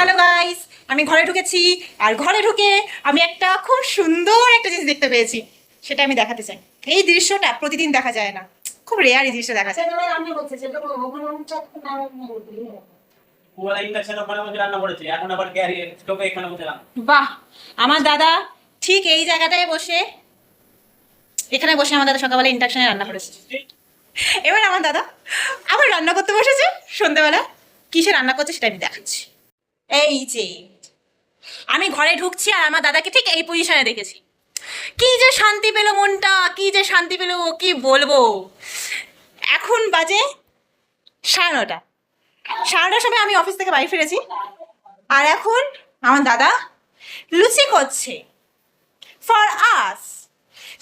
Hello guys, আমি ঘরে ঢুকেছি। আর ঘরে ঢুকে আমি একটা খুব সুন্দর একটা জিনিস দেখতে পেয়েছি, সেটা আমি দেখাতে চাই। এই দৃশ্যটা প্রতিদিন দেখা যায় না, খুব রেয়ার এই দৃশ্য দেখা যায়। বাহ, আমার দাদা ঠিক এই জায়গাটায় বসে, এখানে বসে আমার দাদা সকালবেলা ইন্ডাকশনে রান্না করেছে। এবার আমার দাদা আবার রান্না করতে বসেছে সন্ধ্যেবেলা। কিসে রান্না করছে সেটা আমি দেখাচ্ছি। এই যে আমি ঘরে ঢুকছি আর আমার দাদাকে ঠিক এই পজিশনে দেখেছি। কি যে শান্তি পেল মনটা, কি যে শান্তি পেল, কি বলবো। এখন বাজে 9:30। 9:30 সময় আমি অফিস থেকে বাড়ি ফিরেছি। আর এখন আমার দাদা লুচি করছে ফর আস।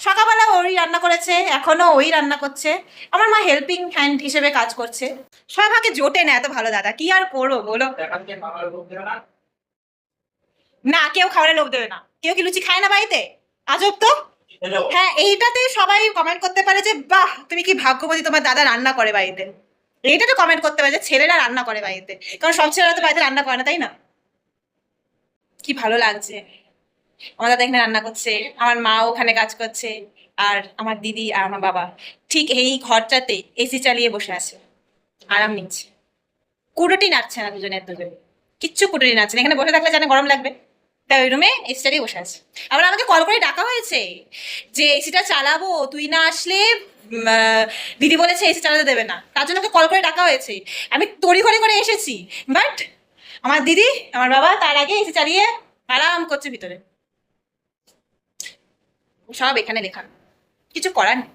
সকালবেলা ওই রান্না করেছে, এখনো ওই রান্না করছে। আমার মা হেল্পিং হ্যান্ড হিসেবে কাজ করছে। সব ভাগে জোটে না এত ভালো দাদা, কি আর করবো বলো। না, কেউ খাবারের লোভ দেবে না। কেউ কি লুচি খায় না বাড়িতে? আজব তো। হ্যাঁ, এইটাতে সবাই কমেন্ট করতে পারে যে বাহ তুমি কি ভাগ্যবতী, তোমার দাদা রান্না করে বাড়িতে। এইটা তো কমেন্ট করতে পারে যে ছেলেরা রান্না করে বাড়িতে, কারণ সব ছেলেরা তো বাড়িতে রান্না করে না, তাই না? কি ভালো লাগছে। আমার দাদা এখানে রান্না করছে, আমার মা ওখানে কাজ করছে, আর আমার দিদি আর আমার বাবা ঠিক এই ঘরটাতে এসি চালিয়ে বসে আছে, আরাম নিচ্ছে। কুড়োটি নাচছে না দুজনের দুজনে, কিচ্ছু কুড়োটি নাচছে না। এখানে বসে থাকলে জানে গরম লাগবে, তাই ওই রুমে এসি চালিয়ে বসে আছে। আবার আমাকে কল করে ডাকা হয়েছে যে এসিটা চালাবো, তুই না আসলে দিদি বলেছে এসি চালাতে দেবে না, তার জন্য ওকে কল করে ডাকা হয়েছে। আমি তড়িঘড়ি করে এসেছি, বাট আমার দিদি আমার বাবা তার আগে এসি চালিয়ে আরাম করছে ভিতরে। সব এখানে লেখা, কিছু করার নেই।